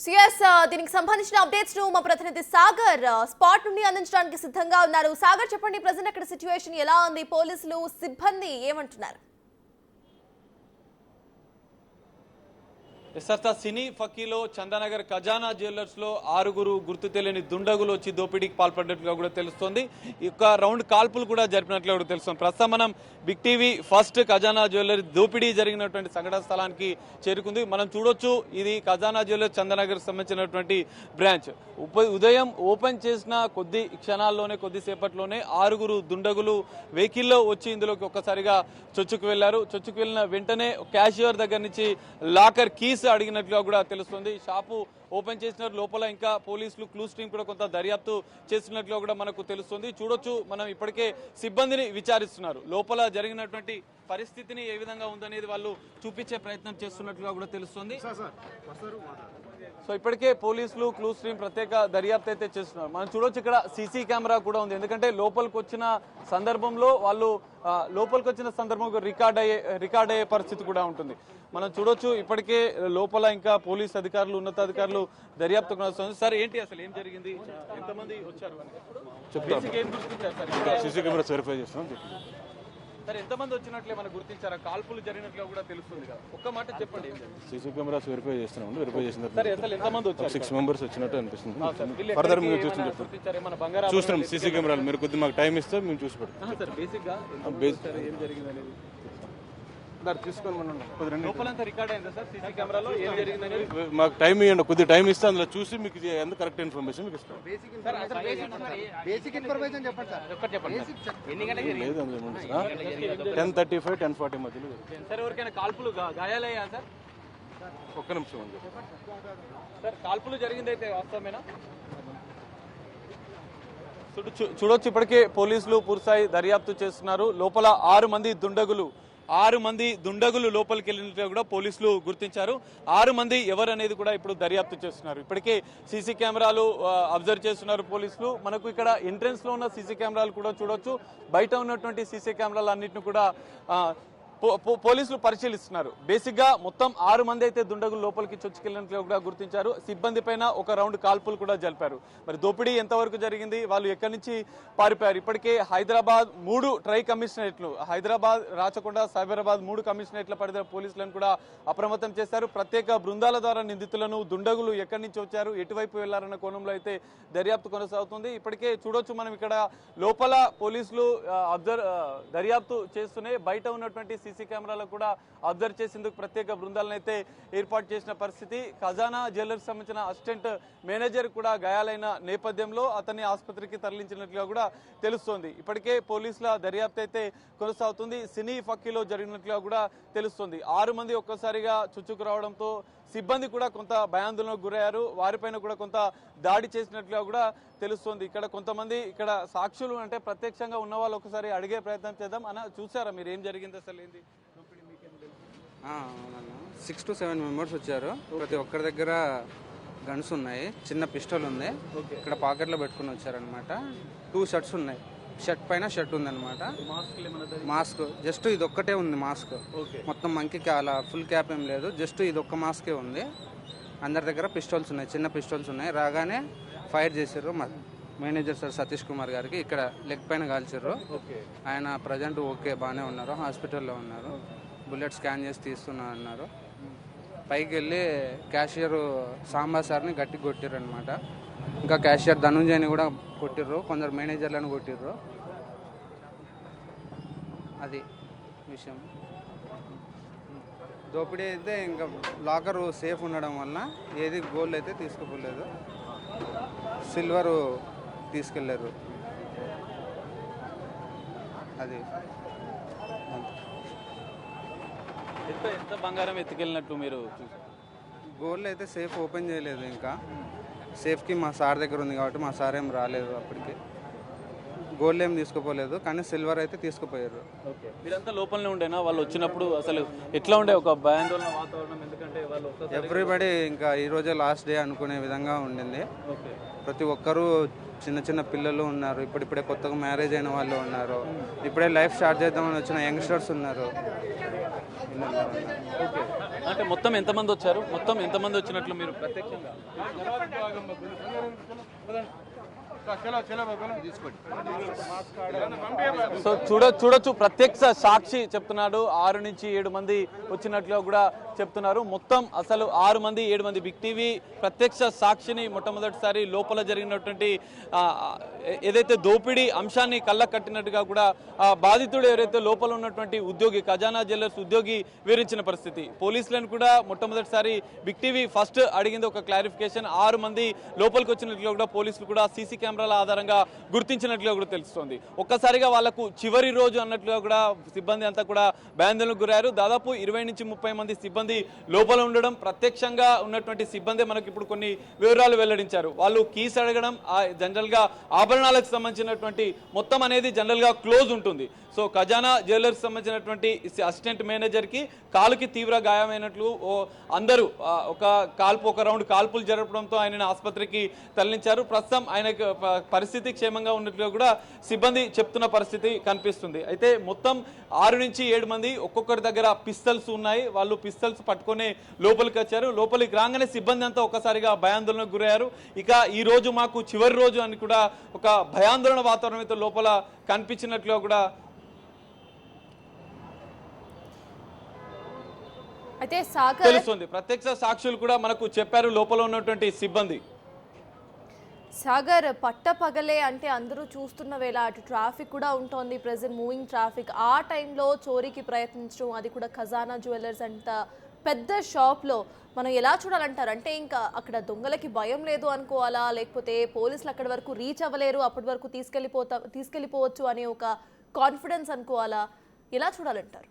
CS దీనికి సంబంధించిన updates ను మా ప్రతినిధి సాగర్ స్పాట్ నుండి అందించడానికి సిద్ధంగా ఉన్నారు. సాగర్ చెప్పండి, ప్రెజెంట్ అక్కడ సిచ్యువేషన్ ఎలా ఉంది? పోలీసులు సిబ్బంది ఏమంటున్నారు? సినీ ఫకీలో చందానగర్ ఖజానా జ్యువెలర్స్ లో 6 గుర్తు తెలియని దుండగులు వచ్చి దోపిడీకి పాల్పడినట్లుగా కూడా తెలుస్తోంది. ఒక రౌండ్ కాల్పులు కూడా జరిపినట్లుగా కూడా తెలుస్తుంది. ప్రస్తుతం మనం బిగ్ టీవీ ఫస్ట్ ఖజానా జ్యువెలరీ దోపిడీ జరిగినటువంటి సంఘటన స్థలానికి చేరుకుంది. మనం చూడొచ్చు, ఇది ఖజానా జ్యువెలర్స్ చందానగర్ సంబంధించినటువంటి బ్రాంచ్. ఉదయం ఓపెన్ చేసిన కొద్దిసేపట్లోనే 6 దుండగులు వెహికల్లో వచ్చి ఇందులోకి ఒక్కసారిగా చొచ్చుకు వెళ్లారు. చొచ్చుకు వెళ్లిన వెంటనే క్యాషియర్ దగ్గర నుంచి లాకర్ కీస్ అడిగినట్లుగా కూడా తెలుస్తుంది. షాపు ఓపెన్ చేసిన లోపల ఇంకా పోలీసులు క్లూస్ టీం కూడా కొంత దర్యాప్తు చేస్తున్నట్లుగా కూడా మనకు తెలుస్తుంది. చూడొచ్చు, మనం ఇప్పటికే సిబ్బందిని విచారిస్తున్నారు. లోపల జరిగినటువంటి పరిస్థితిని ఏ విధంగా ఉందనేది వాళ్ళు చూపించే ప్రయత్నం చేస్తున్నట్లుగా కూడా తెలుస్తుంది. సో ఇప్పటికే పోలీసులు క్లూస్ టీం ప్రత్యేక దర్యాప్తు అయితే చేస్తున్నారు. మనం చూడొచ్చు, ఇక్కడ సీసీ కెమెరా కూడా ఉంది. ఎందుకంటే లోపలికి వచ్చిన సందర్భంలో రికార్డ్ అయ్యే పరిస్థితి కూడా ఉంటుంది. మనం చూడొచ్చు, ఇప్పటికే లోపల ఇంకా పోలీస్ అధికారులు, ఉన్నతాధికారులు దర్యాప్తు కొనసాగుతుంది. సార్, ఏంటి అసలు ఏం జరిగింది? ఎంతమంది వచ్చారు? సీసీ కెమెరాస్ వెరిఫై చేస్తాం. సార్, ఎంతమంది వచ్చినట్లే మనకు గుర్తించారా? కాల్పులు జరిగినట్లుగా కూడా తెలుస్తుంది కదా, ఒక్క మాట చెప్పండి. సీసీ కెమెరాస్ వెరిఫై చేస్తున్నాం. వెరిఫై చేసిన ఎంతమంది వచ్చారు? 6 మెంబర్స్ వచ్చినట్టు అనిపిస్తుంది. ఫర్దర్ మీరు చూస్తున్నాం సీసీ కెమెరాలు. మీరు కొద్దిగా మాకు టైం ఇస్తే మేము చూసి పెడతాం. మాకు టైం ఇవ్వండి, కొద్దిగా టైం ఇస్తే అందులో చూసి మీకు ఎంత కరెక్ట్ ఇన్ఫర్మేషన్ మీకు ఇస్తాం. లేదు, అందులో 10:35, 10:40 మధ్యలో. కాల్పులు గాయాలయ్యా సార్? ఒక్క నిమిషం అండి సార్, కాల్పులు జరిగింది అయితే వాస్తవమేనా? చూడొచ్చు, ఇప్పటికే పోలీసులు పూర్తిస్థాయి దర్యాప్తు చేస్తున్నారు. లోపల 6 మంది దుండగులు లోపలికి వెళ్ళినట్టు కూడా పోలీసులు గుర్తించారు. 6 మంది ఎవరు అనేది కూడా ఇప్పుడు దర్యాప్తు చేస్తున్నారు. ఇప్పటికే సీసీ కెమెరాలు అబ్జర్వ్ చేస్తున్నారు పోలీసులు. మనకు ఇక్కడ ఎంట్రన్స్ లో ఉన్న సీసీ కెమెరాలు కూడా చూడొచ్చు. బయట ఉన్నటువంటి సీసీ కెమెరాలు అన్నింటిని కూడా పోలీసులు పరిశీలిస్తున్నారు. బేసిక్ గా మొత్తం 6 మంది అయితే దుండగులు లోపలికి చొచ్చుకెళ్లినట్లు కూడా గుర్తించారు. సిబ్బంది పైన ఒక రౌండ్ కాల్పులు కూడా జరిపారు. మరి దోపిడీ ఎంతవరకు జరిగింది, వాళ్ళు ఎక్కడి నుంచి పారిపోయారు? ఇప్పటికే హైదరాబాద్ 3 ట్రై కమిషనరేట్లు, హైదరాబాద్, రాచకొండ, సైబరాబాద్ 3 కమిషనరేట్ల పరిధిలో పోలీసులను కూడా అప్రమత్తం చేశారు. ప్రత్యేక బృందాల ద్వారా నిందితులను, దుండగులు ఎక్కడి నుంచి వచ్చారు, ఎటువైపు వెళ్లారన్న కోణంలో అయితే దర్యాప్తు కొనసాగుతుంది. ఇప్పటికే చూడొచ్చు, మనం ఇక్కడ లోపల పోలీసులు దర్యాప్తు చేస్తూనే బయట ఉన్నటువంటి సీసీ కెమెరాలకు కూడా అబ్జర్వ్ చేసేందుకు ప్రత్యేక బృందాలను అయితే ఏర్పాటు చేసిన పరిస్థితి. ఖజానా జ్యువెలర్స్ సంబంధించిన అసిస్టెంట్ మేనేజర్ కూడా గాయాలైన నేపథ్యంలో అతన్ని ఆసుపత్రికి తరలించినట్లుగా కూడా తెలుస్తోంది. ఇప్పటికే పోలీసుల దర్యాప్తు అయితే కొనసాగుతుంది. సినీ ఫక్కీలో జరిగినట్లుగా కూడా తెలుస్తోంది. 6 మంది ఒక్కసారిగా చుచ్చుకు రావడంతో సిబ్బంది కూడా కొంత భయాందోళనకు గురయ్యారు. వారిపైన కూడా కొంత దాడి చేసినట్లుగా కూడా తెలుస్తోంది. ఇక్కడ కొంతమంది సాక్షులు, అంటే ప్రత్యక్షంగా ఉన్న వాళ్ళు ఒకసారి అడిగే ప్రయత్నం చేద్దాం. అన్న, చూసారా మీరు ఏం జరిగింది, అసలు ఏంది? 6 to 7 మెంబర్స్ వచ్చారు. ప్రతి ఒక్కరి దగ్గర గన్స్ ఉన్నాయి, చిన్న పిస్టల్ ఉంది. ఇక్కడ పాకెట్లో పెట్టుకుని వచ్చారనమాట. 2 షర్ట్స్ ఉన్నాయి. షర్ట్ పైన షర్ట్ ఉందన్నమాట. మాస్క్ జస్ట్ ఇది ఒక్కటే ఉంది. మాస్క్ మొత్తం మంకి అలా ఫుల్ క్యాప్ ఏం లేదు, జస్ట్ ఇది ఒక్క మాస్కే ఉంది. అందరి దగ్గర పిస్టల్స్ ఉన్నాయి, చిన్న పిస్టల్స్ ఉన్నాయి. రాగానే ఫైర్ చేశారు. మేనేజర్ సార్ సతీష్ కుమార్ గారికి ఇక్కడ లెగ్ పైన కాల్చారు. ఆయన ప్రజెంట్ ఓకే, బాగానే ఉన్నారు, హాస్పిటల్లో ఉన్నారు. బుల్లెట్ స్కాన్ చేసి తీస్తున్నారు అన్నారు. పైకి వెళ్ళి క్యాషియర్ సాంబా సార్ని గట్టిగా కొట్టిర్రు అనమాట. ఇంకా క్యాషియర్ ధనుంజయని కూడా కొట్టిర్రు, కొందరు మేనేజర్లను కొట్టిర్రు. అది విషయం. దోపిడీ అయితే ఇంకా లాకరు సేఫ్ ఉండడం వల్ల ఏది గోల్డ్ అయితే తీసుకుపోలేదు, సిల్వరు తీసుకెళ్లారు. అది ఎంత బంగారం ఎత్తుకెళ్ళినట్టు మీరు చూసారు? గోల్డ్ అయితే సేఫ్ ఓపెన్ చేయలేదు. ఇంకా సేఫ్కి మా సార్ దగ్గర ఉంది కాబట్టి మా సార్ ఏం రాలేదు. అప్పటికి గోల్డ్ ఏం తీసుకుపోలేదు, కానీ సిల్వర్ అయితే తీసుకుపోయారు. మీరంతా లోపలనే ఉండేనా వాళ్ళు వచ్చినప్పుడు? అసలు ఎట్లా ఉండే ఒక భయాందోళన వాతావరణం? ఎందుకంటే వాళ్ళు ఎవ్రీబడి ఇంకా ఈరోజే లాస్ట్ డే అనుకునే విధంగా ఉండింది. ప్రతి ఒక్కరూ చిన్న చిన్న పిల్లలు ఉన్నారు, ఇప్పుడిప్పుడే కొత్తగా మ్యారేజ్ అయిన వాళ్ళు ఉన్నారు, ఇప్పుడే లైఫ్ స్టార్ట్ చేద్దామని వచ్చిన యంగ్స్టర్స్ ఉన్నారు. అంటే మొత్తం ఎంతమంది వచ్చారు, మొత్తం ఎంతమంది వచ్చినట్లు మీరు ప్రత్యక్షంగా సో చూడొచ్చు ప్రత్యక్ష సాక్షి చెప్తున్నాడు 6 నుంచి 7 మంది వచ్చినట్లుగా కూడా చెప్తున్నారు. మొత్తం అసలు 6 మంది 7 మంది బిగ్ టీవీ ప్రత్యక్ష సాక్షిని మొట్టమొదటిసారి లోపల జరిగినటువంటి ఏదైతే దోపిడీ అంశాన్ని కళ్ళ కట్టినట్టుగా కూడా బాధితుడు ఎవరైతే లోపల ఉన్నటువంటి ఉద్యోగి ఖజానా జ్యువెలర్స్ ఉద్యోగి వివరించిన పరిస్థితి. పోలీసులను కూడా మొట్టమొదటిసారి బిగ్ టీవీ ఫస్ట్ అడిగింది ఒక క్లారిఫికేషన్. 6 మంది లోపలికి వచ్చినట్లుగా కూడా పోలీసులు కూడా సీసీ కెమెరాల ఆధారంగా గుర్తించినట్లుగా కూడా తెలుస్తోంది. ఒక్కసారిగా వాళ్లకు చివరి రోజు అన్నట్లుగా కూడా సిబ్బంది అంతా కూడా భయాందోళనకు గురయ్యారు. దాదాపు 20 నుంచి 30 మంది సిబ్బంది లోపల ఉండడం, ప్రత్యక్షంగా ఉన్నటువంటి సిబ్బంది మనకి ఇప్పుడు కొన్ని వివరాలు వెల్లడించారు. వాళ్ళు కీస్ అడగడం, జనరల్ గా ఆభరణాలకు సంబంధించినటువంటి మొత్తం అనేది జనరల్ గా క్లోజ్ ఉంటుంది. సో ఖజానా జ్యువెలర్స్ సంబంధించినటువంటి అసిస్టెంట్ మేనేజర్ కి కాలుకి తీవ్ర గాయమైనట్లు అందరూ ఒక రౌండ్ కాల్పులు జరపడంతో ఆయనను ఆసుపత్రికి తరలించారు. ప్రస్తుతం ఆయనకు పరిస్థితి క్షేమంగా ఉన్నట్లుగా కూడా సిబ్బంది చెప్తున్న పరిస్థితి కనిపిస్తుంది. అయితే మొత్తం 6 నుంచి 7 మంది ఒక్కొక్కరి దగ్గర పిస్తల్స్ ఉన్నాయి. వాళ్ళు పిస్తల్స్ పట్టుకుని లోపలికి వచ్చారు. లోపలికి రాగానే సిబ్బంది అంతా ఒక్కసారిగా భయాందోళనకు గురయ్యారు. ఇక ఈ రోజు మాకు చివరి రోజు అని కూడా ఒక భయాందోళన వాతావరణం అయితే లోపల కనిపించినట్లుగా కూడా అయితే సాగర్ తెలుస్తుంది. ప్రత్యక్ష సాక్షులు కూడా మనకు చెప్పారు లోపల ఉన్నటువంటి సిబ్బంది. సాగర్ పట్టపగలే అంటే అందరూ చూస్తున్న వేళ అటు ట్రాఫిక్ కూడా ఉంటుంది, ప్రెజెంట్ మూవింగ్ ట్రాఫిక్. ఆ టైంలో చోరీకి ప్రయత్నించడం, అది కూడా ఖజానా జ్యువెలర్స్ అంత పెద్ద షాప్లో మనం ఎలా చూడాలంటారు? అంటే ఇంకా అక్కడ దొంగలకి భయం లేదు అనుకోవాలా, లేకపోతే పోలీసులు అక్కడి వరకు రీచ్ అవ్వలేరు, అప్పటి వరకు తీసుకెళ్ళిపోవచ్చు అనే ఒక కాన్ఫిడెన్స్ అనుకోవాలా, ఎలా చూడాలంటారు?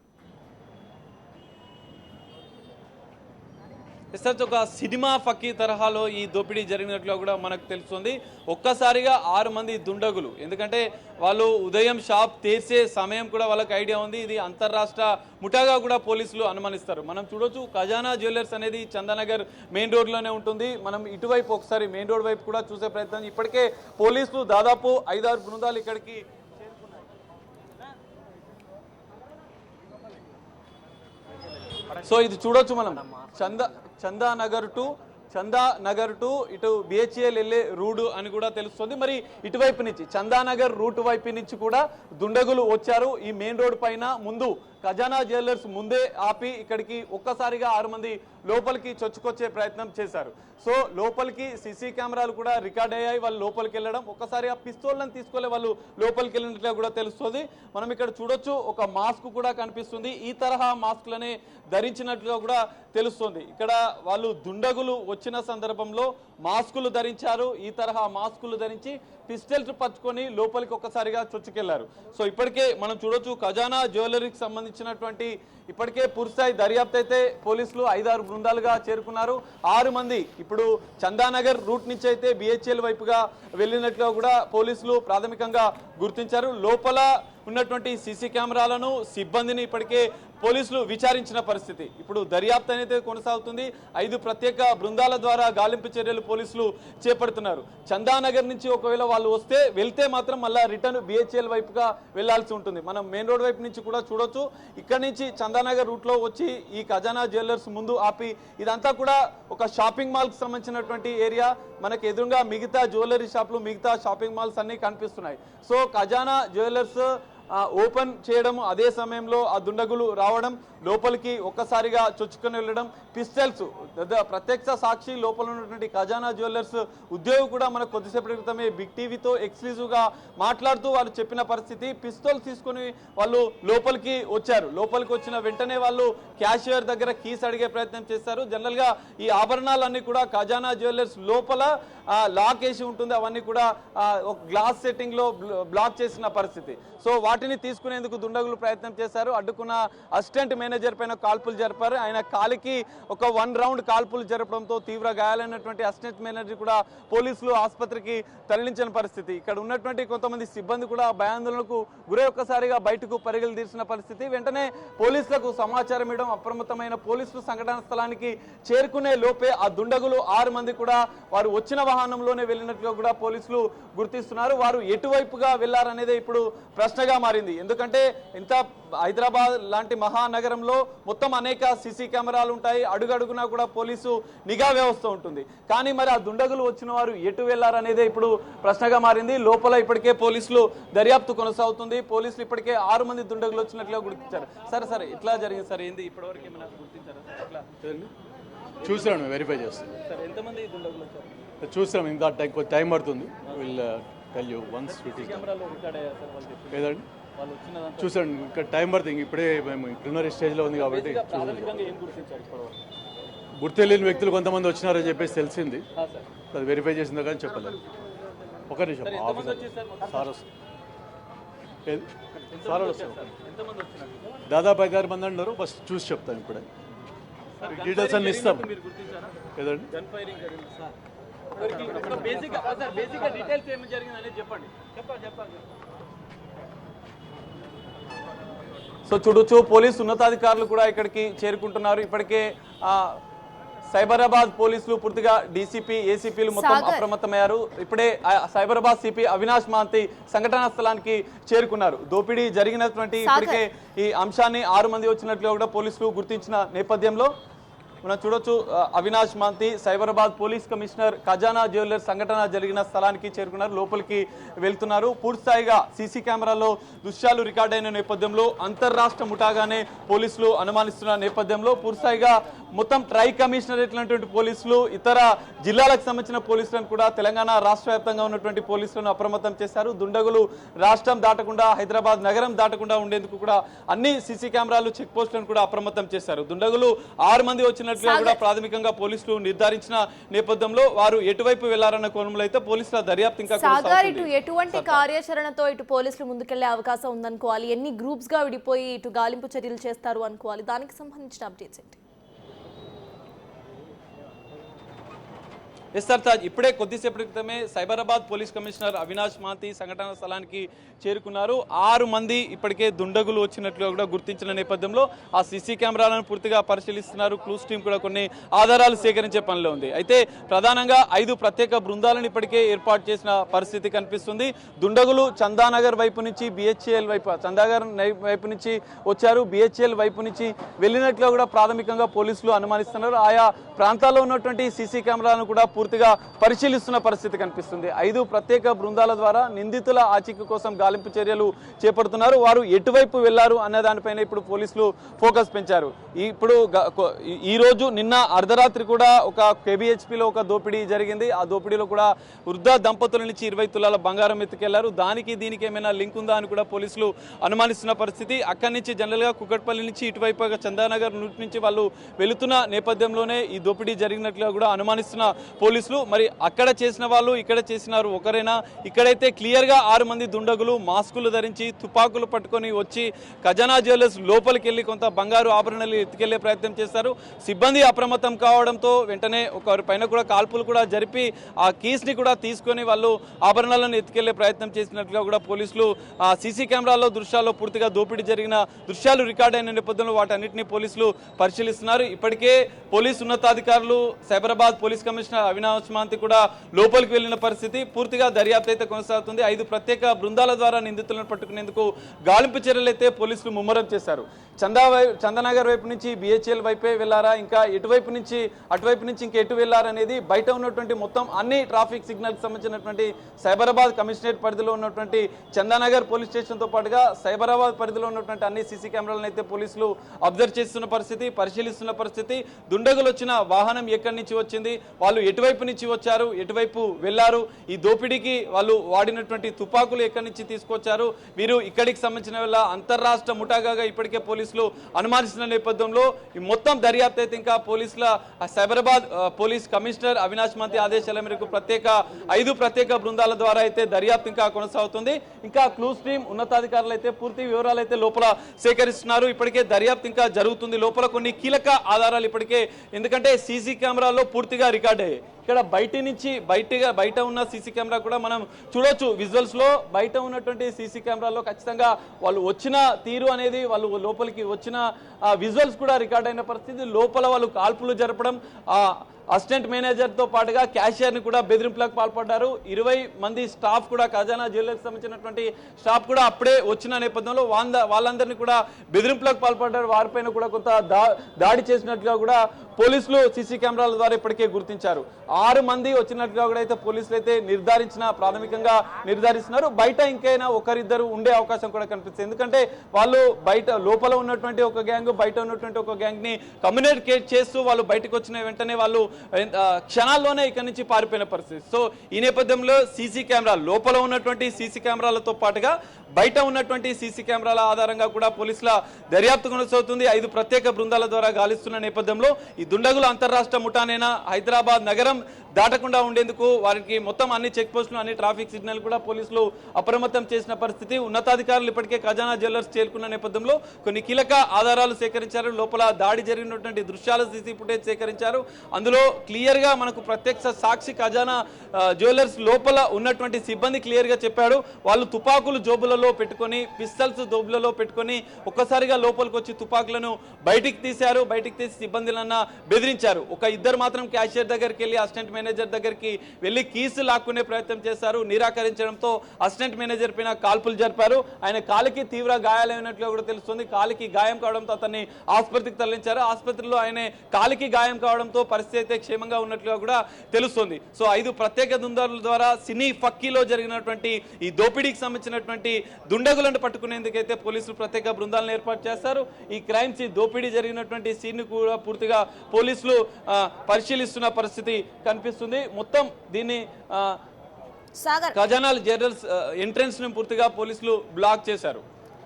ఒక సినిమా ఫకీ తరహాలో ఈ దోపిడీ జరిగినట్లు కూడా మనకు తెలుస్తుంది. ఒక్కసారిగా 6 మంది దుండగులు, ఎందుకంటే వాళ్ళు ఉదయం షాప్ తెరిచే సమయం కూడా వాళ్ళకి ఐడియా ఉంది. ఇది అంతర్రాష్ట్ర ముఠాగా కూడా పోలీసులు అనుమానిస్తారు. మనం చూడొచ్చు ఖజానా జ్యువెలర్స్ అనేది చందానగర్ మెయిన్ రోడ్లోనే ఉంటుంది. మనం ఇటువైపు ఒకసారి మెయిన్ రోడ్ వైపు కూడా చూసే ప్రయత్నం. ఇప్పటికే పోలీసులు దాదాపు 5-6 బృందాలు ఇక్కడికి సో ఇది చూడొచ్చు మనం చందానగర్ టు ఇటు బిహెచ్ఎల్ వెళ్ళే రూట్ అని కూడా తెలుస్తుంది. మరి ఇటువైపు నుంచి చందానగర్ రూట్ వైపు నుంచి కూడా దుండగులు వచ్చారు. ఈ మెయిన్ రోడ్ పైన ముందు ఖజానా జ్యువెలర్స్ ముందే ఆపి ఇక్కడికి ఒక్కసారిగా 6 మంది లోపలికి చొచ్చుకొచ్చే ప్రయత్నం చేశారు. సో లోపలికి సీసీ కెమెరాలు కూడా రికార్డ్ అయ్యాయి. వాళ్ళు లోపలికి వెళ్ళడం, ఒక్కసారి ఆ పిస్తోళ్ళని తీసుకోలే వాళ్ళు లోపలికి వెళ్ళినట్లుగా కూడా తెలుస్తుంది. మనం ఇక్కడ చూడొచ్చు ఒక మాస్క్ కూడా కనిపిస్తుంది. ఈ తరహా మాస్క్లనే ధరించినట్లుగా కూడా తెలుస్తుంది. ఇక్కడ వాళ్ళు దుండగులు వచ్చిన సందర్భంలో మాస్కులు ధరించారు. ఈ తరహా మాస్కులు ధరించి పిస్టల్స్ పట్టుకొని లోపలికి ఒక్కసారిగా చొచ్చుకెళ్లారు. సో ఇప్పటికే మనం చూడొచ్చు ఖజానా జ్యువెలరీకి సంబంధించినటువంటి ఇప్పటికే పూర్తిస్థాయి దర్యాప్తు అయితే పోలీసులు 5-6 బృందాలుగా చేరుకున్నారు. 6 మంది ఇప్పుడు చందానగర్ రూట్ నుంచి అయితే బిహెచ్ఎల్ వైపుగా వెళ్ళినట్లుగా కూడా పోలీసులు ప్రాథమికంగా గుర్తించారు. లోపల ఉన్నటువంటి సీసీ కెమెరాలను సిబ్బందిని ఇప్పటికే పోలీసులు విచారించిన పరిస్థితి. ఇప్పుడు దర్యాప్తు అనేది కొనసాగుతుంది. 5 ప్రత్యేక బృందాల ద్వారా గాలింపు చర్యలు పోలీసులు చేపడుతున్నారు. చందానగర్ నుంచి ఒకవేళ వాళ్ళు వెళ్తే మాత్రం మళ్ళీ రిటర్న్ బిహెచ్ఎల్ వైపుగా వెళ్లాల్సి ఉంటుంది. మనం మెయిన్ రోడ్ వైపు నుంచి కూడా చూడొచ్చు. ఇక్కడ నుంచి చందానగర్ రూట్ లో వచ్చి ఈ ఖజానా జ్యువెలర్స్ ముందు ఆపి ఇదంతా కూడా ఒక షాపింగ్ మాల్ కి సంబంధించినటువంటి ఏరియా. మనకి ఎదురుగా మిగతా జ్యువెలరీ షాపులు, మిగతా షాపింగ్ మాల్స్ అన్ని కనిపిస్తున్నాయి. సో ఖజానా జ్యువెలర్స్ ఓపెన్ చేయడం, అదే సమయంలో ఆ దుండగులు రావడం, లోపలికి ఒక్కసారిగా చొచ్చుకొని వెళ్ళడం, పిస్టల్స్ ప్రత్యక్ష సాక్షి లోపల ఉన్నటువంటి ఖజానా జ్యువెలర్స్ ఉద్యోగి కూడా మనకు కొద్దిసేపటి క్రితమే బిగ్ టీవీతో ఎక్స్క్లూజివ్ గా మాట్లాడుతూ వాళ్ళు చెప్పిన పరిస్థితి. పిస్తోల్ తీసుకొని వాళ్ళు లోపలికి వచ్చారు. లోపలికి వచ్చిన వెంటనే వాళ్ళు క్యాషియర్ దగ్గర కీస్ అడిగే ప్రయత్నం చేశారు. జనరల్ గా ఈ ఆభరణాలన్నీ కూడా ఖజానా జ్యువెలర్స్ లోపల లాక్ వేసి ఉంటుంది. అవన్నీ కూడా ఒక గ్లాస్ సెట్టింగ్ లో బ్లాక్ చేసిన పరిస్థితి. సో వాటిని తీసుకునేందుకు దుండగులు ప్రయత్నం చేశారు. అడ్డుకున్న అసిస్టెంట్ మేనేజర్ పైన కాల్పులు జరిపారు. ఆయన కాలికి ఒక 1 రౌండ్ కాల్పులు జరపడంతో తీవ్ర గాయాలైనటువంటి అసిస్టెంట్ మేనేజర్ కూడా పోలీసులు ఆసుపత్రికి తరలించిన పరిస్థితి. ఇక్కడ ఉన్నటువంటి కొంతమంది సిబ్బంది కూడా భయాందోళనకు గురై ఒక్కసారిగా బయటకు పరుగులు తీసిన పరిస్థితి. వెంటనే పోలీసులకు సమాచారం ఇవ్వడం, అప్రమత్తమైన పోలీసులు సంఘటన స్థలానికి చేరుకునే లోపే ఆ దుండగులు 6 మంది కూడా వారు వచ్చిన వాహనంలోనే వెళ్ళినట్లుగా కూడా పోలీసులు గుర్తిస్తున్నారు. వారు ఎటువైపుగా వెళ్లారనేదే ఇప్పుడు ప్రశ్నగా మారింది. ఎందుకంటే ఇంత హైదరాబాద్ లాంటి మహానగరం ప్రాంతంలో మొత్తం అనేక సీసీ కెమెరాలు ఉంటాయి, అడుగడుగునా కూడా పోలీసు నిఘా వ్యవస్థ ఉంటుంది. కానీ మరి ఆ దుండగులు వచ్చిన వారు ఎటు వెళ్లారనేదే ఇప్పుడు ప్రశ్నగా మారింది. లోపల ఇప్పటికే పోలీసులు దర్యాప్తు కొనసాగుతుంది. పోలీసులు ఇప్పటికే 6 మంది దుండగులు వచ్చినట్లుగా గుర్తించారు. సరే ఇట్లా జరిగింది సార్, ఏంది ఇప్పటివరకు ఏమైనా గుర్తించారా సార్? ఇట్లా చూసాను, వెరిఫై చేస్తాను. సార్ ఎంతమంది దుండగులు వచ్చారు? చూసాం, ఇంకా కొంచెం టైం పడుతుంది. Will tell you once it is కెమెరాలో రికార్డ్ అయ్యారు సార్ వాళ్ళు చెప్పి? ఏదండి వాళ్ళు వచ్చిన చూసాను, ఇంకా టైం పడుతుంది. ఇప్పుడే మేము ప్రిలిమినరీ స్టేజ్లో ఉంది కాబట్టి ప్రాథమికంగా ఏం గుర్తించారు ఇప్పటివరకు? గుర్తు తెలియని వ్యక్తులు కొంతమంది వచ్చినారని చెప్పేసి తెలిసింది. సార్ అది వెరిఫై చేసిందో కానీ చెప్పలేదు. ఒక నిమిషం ఆఫీసర్ సార్ వస్తారు. సార్ వస్తారు. ఎంతమంది వచ్చినారు? దాదాపు 5-6 మంది అన్నారు. ఫస్ట్ చూసి చెప్తాను ఇప్పుడే. డీటెయిల్స్ అన్ని ఇస్తాం. మీరు గుర్తించారా? ఏదండి గన్ ఫైరింగ్ జరిగింది సార్. బేసిక్ డీటెయిల్స్ ఏమి జరిగింది అనేది చెప్పండి. సో చూడొచ్చు, పోలీసు ఉన్నతాధికారులు కూడా ఇక్కడికి చేరుకుంటున్నారు. ఇప్పటికే సైబరాబాద్ పోలీసులు పూర్తిగా డీసీపీ ఏసీపీలు మొత్తం అప్రమత్తమయ్యారు. ఇప్పుడే సైబరాబాద్ సిపి అవినాష్ మహాంతి సంఘటనా స్థలానికి చేరుకున్నారు. దోపిడీ జరిగినటువంటి ఇప్పటికే ఈ అంశాన్ని 6 మంది వచ్చినట్లుగా కూడా పోలీసులు గుర్తించిన నేపథ్యంలో మనం చూడొచ్చు, అవినాష్ మహాంతి సైబరాబాద్ పోలీస్ కమిషనర్ ఖజానా జ్యువెలర్స్ సంఘటన జరిగిన స్థలానికి చేరుకున్నారు. లోపలికి వెళ్తున్నారు. పూర్తిస్థాయిగా సీసీ కెమెరాలో దృశ్యాలు రికార్డ్ అయిన నేపథ్యంలో అంతర్రాష్ట్ర ముఠాగానే పోలీసులు అనుమానిస్తున్న నేపథ్యంలో పూర్తిస్థాయిగా మొత్తం ట్రై కమిషనరేట్ లాంటి పోలీసులు, ఇతర జిల్లాలకు సంబంధించిన పోలీసులను కూడా తెలంగాణ రాష్ట్ర వ్యాప్తంగా ఉన్నటువంటి పోలీసులను అప్రమత్తం చేశారు. దుండగులు రాష్ట్రం దాటకుండా, హైదరాబాద్ నగరం దాటకుండా ఉండేందుకు కూడా అన్ని సీసీ కెమెరాలు చెక్ పోస్టులను కూడా అప్రమత్తం చేశారు. దుండగులు 6 మంది వచ్చినట్లుగా కూడా ప్రాథమికంగా పోలీసులు నిర్ధారించిన నేపథ్యంలో వారు ఎటువైపు వెళ్లారన్న కోణంలో అయితే పోలీసుల దర్యాప్తు ఇంకా కొనసాగుతుంది. ఎటువంటి కార్యాచరణతో ఇటు పోలీసులు ముందుకెళ్లే అవకాశం ఉందనుకోవాలి? ఎన్ని గ్రూప్స్ గా విడిపోయి ఇటు గాలింపు చర్యలు చేస్తారు అనుకోవాలి? దానికి సంబంధించిన అప్డేట్స్ ఏంటి? ఎస్ సార్ తాజ్, ఇప్పుడే కొద్దిసేపటి క్రితమే సైబరాబాద్ పోలీస్ కమిషనర్ అవినాష్ మహాంతి సంఘటన స్థలానికి చేరుకున్నారు. 6 మంది ఇప్పటికే దుండగులు వచ్చినట్లుగా కూడా గుర్తించిన నేపథ్యంలో ఆ సీసీ కెమెరాలను పూర్తిగా పరిశీలిస్తున్నారు. క్లూస్ టీం కూడా కొన్ని ఆధారాలు సేకరించే పనిలో ఉంది. అయితే ప్రధానంగా 5 ప్రత్యేక బృందాలను ఇప్పటికే ఏర్పాటు చేసిన పరిస్థితి కనిపిస్తుంది. దుండగులు చందానగర్ వైపు నుంచి బిహెచ్ఎల్ వైపు, చందానగర్ వైపు నుంచి వచ్చారు, బిహెచ్ఎల్ వైపు నుంచి వెళ్ళినట్లుగా కూడా ప్రాథమికంగా పోలీసులు అనుమానిస్తున్నారు. ఆయా ప్రాంతాల్లో ఉన్నటువంటి సీసీ కెమెరాలను కూడా పూర్తిగా పరిశీలిస్తున్న పరిస్థితి కనిపిస్తుంది. 5 ప్రత్యేక బృందాల ద్వారా నిందితుల ఆచూకీ కోసం గాలింపు చర్యలు చేపడుతున్నారు. వారు ఎటువైపు వెళ్లారు అనే దానిపైన ఇప్పుడు పోలీసులు ఫోకస్ పెంచారు. ఇప్పుడు ఈ రోజు నిన్న అర్ధరాత్రి కూడా ఒక కేబిహెచ్పిలో ఒక దోపిడీ జరిగింది. ఆ దోపిడీలో కూడా వృద్ధ దంపతుల నుంచి 20 తులాల బంగారం ఎత్తుకెళ్లారు. దానికి దీనికి ఏమైనా లింక్ ఉందా అని కూడా పోలీసులు అనుమానిస్తున్న పరిస్థితి. అక్కడి నుంచి జనరల్ గా కుకట్పల్లి నుంచి ఇటువైపు చందానగర్ నుంచి వాళ్ళు వెళుతున్న నేపథ్యంలోనే ఈ దోపిడీ జరిగినట్లుగా కూడా అనుమానిస్తున్న పోలీసులు. మరి అక్కడ చేసిన వాళ్ళు ఇక్కడ చేసినారు ఒకరేనా? ఇక్కడైతే క్లియర్ గా 6 మంది దుండగులు మాస్కులు ధరించి తుపాకులు పట్టుకొని వచ్చి ఖజానా జ్యువెలర్స్ లోపలికి వెళ్లి కొంత బంగారు ఆభరణాలు ఎత్తుకెళ్లే ప్రయత్నం చేశారు. సిబ్బంది అప్రమత్తం కావడంతో వెంటనే ఒకరి పైన కూడా కాల్పులు కూడా జరిపి ఆ కీస్ ని కూడా తీసుకొని వాళ్ళు ఆభరణాలను ఎత్తుకెళ్లే ప్రయత్నం చేసినట్లుగా కూడా పోలీసులు సీసీ కెమెరాల్లో దృశ్యాల్లో పూర్తిగా దోపిడీ జరిగిన దృశ్యాలు రికార్డ్ అయిన నేపథ్యంలో వాటన్నిటిని పోలీసులు పరిశీలిస్తున్నారు. ఇప్పటికే పోలీసు ఉన్నతాధికారులు సైబరాబాద్ పోలీస్ కమిషనర్ అవినాష్ మహాంతి కూడా లోపలికి వెళ్లిన పరిస్థితి. పూర్తిగా దర్యాప్తు అయితే కొనసాగుతుంది. 5 ప్రత్యేక బృందాల ద్వారా నిందితులను పట్టుకునేందుకు గాలింపు చర్యలు అయితే పోలీసులు ముమ్మరం చేశారు. చందనగర్ వైపు నుంచి బిహెచ్ఎల్ వైపే వెళ్లారా, ఇంకా ఎటువైపు నుంచి అటువైపు నుంచి ఇంకా ఎటు వెళ్లారనేది బయట ఉన్నటువంటి మొత్తం అన్ని ట్రాఫిక్ సిగ్నల్కి సంబంధించినటువంటి సైబరాబాద్ కమిషనరేట్ పరిధిలో ఉన్నటువంటి చందానగర్ పోలీస్ స్టేషన్తో పాటుగా సైబరాబాద్ పరిధిలో ఉన్నటువంటి అన్ని సీసీ కెమెరాలను అయితే పోలీసులు అబ్జర్వ్ చేస్తున్న పరిస్థితి, పరిశీలిస్తున్న పరిస్థితి. దుండగులు వచ్చిన వాహనం ఎక్కడి నుంచి వచ్చింది, వాళ్ళు ఎటువైపు నుంచి వచ్చారు, ఎటువైపు వెళ్లారు, ఈ దోపిడీకి వాళ్ళు వాడినటువంటి తుపాకులు ఎక్కడి నుంచి తీసుకొచ్చారు, వీరు ఇక్కడికి సంబంధించిన వల్ల అంతర్రాష్ట్ర ముఠాగా ఇప్పటికే పోలీసులు అనుమానిస్తున్న నేపథ్యంలో ఈ మొత్తం దర్యాప్తు అయితే ఇంకా పోలీసుల సైబరాబాద్ పోలీస్ కమిషనర్ అవినాష్ మహాంతి ఆదేశాల మేరకు 5 ప్రత్యేక బృందాల ద్వారా అయితే దర్యాప్తు ఇంకా కొనసాగుతుంది. ఇంకా క్లూస్ టీం ఉన్నతాధికారులు అయితే పూర్తి వివరాలు అయితే లోపల సేకరిస్తున్నారు. ఇప్పటికే దర్యాప్తు ఇంకా జరుగుతుంది. లోపల కొన్ని కీలక ఆధారాలు ఇప్పటికే, ఎందుకంటే సీసీ కెమెరాలో పూర్తిగా రికార్డ్ అయ్యాయి. ఇక్కడ బయట ఉన్న సీసీ కెమెరా కూడా మనం చూడొచ్చు. విజువల్స్ లో బయట ఉన్నటువంటి సీసీ కెమెరాలో ఖచ్చితంగా వాళ్ళు వచ్చిన తీరు అనేది, వాళ్ళు లోపలికి వచ్చిన విజువల్స్ కూడా రికార్డ్ అయిన పరిస్థితి. లోపల వాళ్ళు కాల్పులు జరపడం, అసిస్టెంట్ మేనేజర్ తో పాటుగా క్యాషియర్ ని కూడా బెదిరింపులకు పాల్పడ్డారు. 20 మంది స్టాఫ్ కూడా ఖజానా జ్యువెలర్స్ సంబంధించినటువంటి స్టాఫ్ కూడా అప్పుడే వచ్చిన నేపథ్యంలో వాళ్ళందరినీ కూడా బెదిరింపులకు పాల్పడ్డారు. వారిపైన కూడా కొంత దాడి చేసినట్లుగా కూడా పోలీసులు సీసీ కెమెరాల ద్వారా ఇప్పటికే గుర్తించారు. 6 మంది వచ్చినట్లుగా కూడా అయితే పోలీసులు అయితే ప్రాథమికంగా నిర్ధారిస్తున్నారు. బయట ఇంకైనా ఒకరిద్దరు ఉండే అవకాశం కూడా కనిపిస్తుంది. ఎందుకంటే వాళ్ళు లోపల ఉన్నటువంటి ఒక గ్యాంగ్, బయట ఉన్నటువంటి ఒక గ్యాంగ్ ని కమ్యూనికేట్ చేస్తూ వాళ్ళు బయటకు వచ్చిన వెంటనే వాళ్ళు క్షణాల్లోనే ఇక్కడ నుంచి పారిపోయిన పరిస్థితి. సో ఈ నేపథ్యంలో సీసీ కెమెరాలు, లోపల ఉన్నటువంటి సీసీ కెమెరాలతో పాటుగా బయట ఉన్నటువంటి సీసీ కెమెరాల ఆధారంగా కూడా పోలీసుల దర్యాప్తు కొనసాగుతుంది. 5 ప్రత్యేక బృందాల ద్వారా గాలిస్తున్న నేపథ్యంలో ఈ దుండగులు అంతర్రాష్ట్ర ముఠానేనా, హైదరాబాద్ నగరం దాటకుండా ఉండేందుకు వారికి మొత్తం అన్ని చెక్ పోస్టులు, అన్ని ట్రాఫిక్ సిగ్నల్ కూడా పోలీసులు అప్రమత్తం చేసిన పరిస్థితి. ఉన్నతాధికారులు ఇప్పటికే ఖజానా జ్యువెలర్స్ చేరుకున్న నేపథ్యంలో కొన్ని కీలక ఆధారాలు సేకరించారు. లోపల దాడి జరిగినటువంటి దృశ్యాల సీసీ ఫుటేజ్ సేకరించారు. అందులో క్లియర్ గా మనకు ప్రత్యక్ష సాక్షి ఖజానా జ్యువెలర్స్ లోపల ఉన్నటువంటి సిబ్బంది క్లియర్ గా చెప్పాడు. వాళ్ళు తుపాకులు జోబులలో పెట్టుకొని, పిస్టల్స్ జోబులలో పెట్టుకొని ఒక్కసారిగా లోపలికి వచ్చి తుపాకులను బయటికి తీశారు. బయటికి తీసి సిబ్బందులన్నా బెదిరించారు. ఒక ఇద్దరు మాత్రం క్యాషియర్ దగ్గరికి వెళ్ళి అసిస్టెంట్ మేనేజర్ దగ్గరికి వెళ్ళి కీసు లాక్కునే ప్రయత్నం చేశారు. నిరాకరించడంతో అసిస్టెంట్ మేనేజర్ పైన కాల్పులు జరిపారు. ఆయన కాలికి తీవ్ర గాయాలైనట్లుగా కూడా తెలుస్తుంది. కాలికి గాయం కావడంతో అతన్ని ఆసుపత్రికి తరలించారు. ఆసుపత్రిలో ఆయన కాలికి గాయం కావడంతో పరిస్థితి అయితే క్షేమంగా ఉన్నట్లుగా కూడా తెలుస్తుంది. సో 5 ప్రత్యేక బృందాల ద్వారా సినీ ఫక్కీలో జరిగినటువంటి ఈ దోపిడీకి సంబంధించినటువంటి దుండగులను పట్టుకునేందుకైతే పోలీసులు ప్రత్యేక బృందాలను ఏర్పాటు చేస్తారు. ఈ క్రైమ్స్, ఈ దోపిడీ జరిగినటువంటి సీన్ కూడా పూర్తిగా పోలీసులు పరిశీలిస్తున్న పరిస్థితి కనిపిస్తుంది. మొత్తం దీన్ని ఖజానా జ్యువెలర్స్ ఎంట్రన్స్ ను పూర్తిగా పోలీసులు బ్లాక్ చేశారు.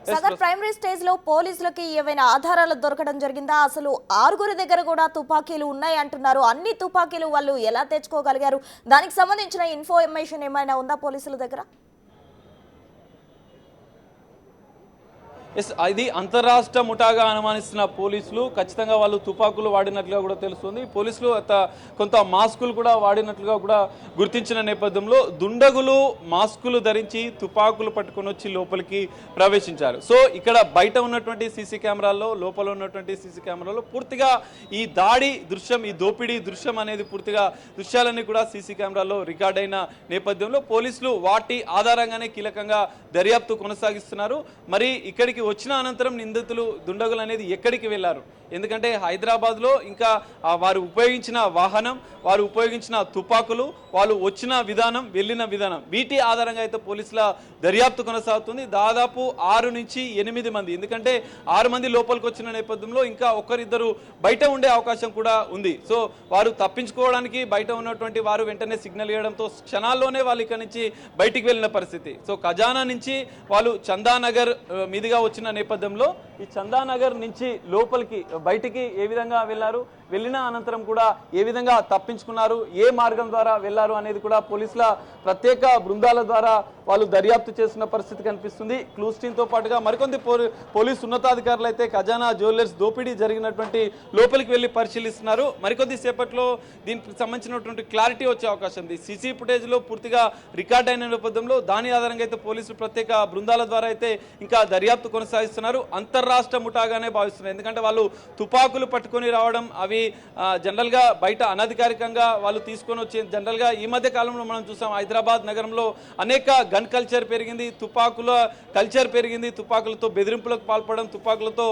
సాగర్, ప్రైమరీ స్టేజ్ లో పోలీసులకి ఏవైనా ఆధారాలు దొరకడం జరిగిందా? అసలు 6 దగ్గర కూడా తుపాకీలు ఉన్నాయి అంటున్నారు. అన్ని తుపాకీలు వాళ్ళు ఎలా తెచ్చుకోగలిగారు? దానికి సంబంధించిన ఇన్ఫర్మేషన్ ఏమైనా ఉందా పోలీసుల దగ్గర? ఇది అంతరాష్ట్ర ముఠాగా అనుమానిస్తున్న పోలీసులు ఖచ్చితంగా వాళ్ళు తుపాకులు వాడినట్లుగా కూడా తెలుస్తుంది. పోలీసులు కొంత మాస్కులు కూడా వాడినట్లుగా కూడా గుర్తించిన నేపథ్యంలో దుండగులు మాస్కులు ధరించి తుపాకులు పట్టుకొని వచ్చి లోపలికి ప్రవేశించారు. సో ఇక్కడ బయట ఉన్నటువంటి సీసీ కెమెరాల్లో, లోపల ఉన్నటువంటి సీసీ కెమెరాల్లో పూర్తిగా ఈ దాడి దృశ్యం, ఈ దోపిడీ దృశ్యం అనేది పూర్తిగా దృశ్యాలన్నీ కూడా సీసీ కెమెరాల్లో రికార్డ్ అయిన నేపథ్యంలో పోలీసులు వాటి ఆధారంగానే కీలకంగా దర్యాప్తు కొనసాగిస్తున్నారు. మరి ఇక్కడికి వచ్చిన అనంతరం నిందితులు, దుండగులు అనేది ఎక్కడికి వెళ్లారు? ఎందుకంటే హైదరాబాద్లో ఇంకా వారు ఉపయోగించిన వాహనం, వారు ఉపయోగించిన తుపాకులు, వాళ్ళు వచ్చిన విధానం, వెళ్ళిన విధానం, వీటి ఆధారంగా అయితే పోలీసుల దర్యాప్తు కొనసాగుతుంది. దాదాపు 6 నుంచి 8 మంది, ఎందుకంటే 6 మంది లోపలికి వచ్చిన నేపథ్యంలో ఇంకా ఒకరిద్దరు బయట ఉండే అవకాశం కూడా ఉంది. సో వారు తప్పించుకోవడానికి బయట ఉన్నటువంటి వారు వెంటనే సిగ్నల్ ఇవ్వడంతో క్షణాల్లోనే వాళ్ళు ఇక్కడ నుంచి బయటికి వెళ్ళిన పరిస్థితి. సో ఖజానా నుంచి వాళ్ళు చందానగర్ మీదుగా వచ్చిన నేపథ్యంలో ఈ చందానగర్ నుంచి లోపలికి బయటికి ఏ విధంగా వెళ్ళారు, వెళ్ళిన అనంతరం కూడా ఏ విధంగా తప్పించుకున్నారు, ఏ మార్గం ద్వారా వెళ్లారు అనేది కూడా పోలీసుల ప్రత్యేక బృందాల ద్వారా వాళ్ళు దర్యాప్తు చేస్తున్న పరిస్థితి కనిపిస్తుంది. క్లూస్ టీమ్ తో పాటుగా మరికొంది పోలీసు ఉన్నతాధికారులు అయితే ఖజానా జ్యువెలర్స్ దోపిడీ జరిగినటువంటి లోపలికి వెళ్లి పరిశీలిస్తున్నారు. మరికొద్ది సేపట్లో దీనికి సంబంధించినటువంటి క్లారిటీ వచ్చే అవకాశం ఉంది. సీసీ ఫుటేజ్ లో పూర్తిగా రికార్డ్ అయిన నేపథ్యంలో దాని ఆధారంగా అయితే పోలీసులు ప్రత్యేక బృందాల ద్వారా అయితే ఇంకా దర్యాప్తు కొనసాగిస్తున్నారు. అంతర్రాష్ట్ర ముఠాగానే భావిస్తున్నారు. ఎందుకంటే వాళ్ళు తుపాకులు పట్టుకొని రావడం, అవి జనరల్ గా బయట అనధికారికంగా వాళ్ళు తీసుకొని వచ్చి, జనరల్ గా ఈ మధ్య కాలంలో మనం చూసాం హైదరాబాద్ నగరంలో అనేక గన్ కల్చర్ పెరిగింది, తుపాకుల కల్చర్ పెరిగింది. తుపాకులతో బెదిరింపులకు పాల్పడడం, తుపాకులతో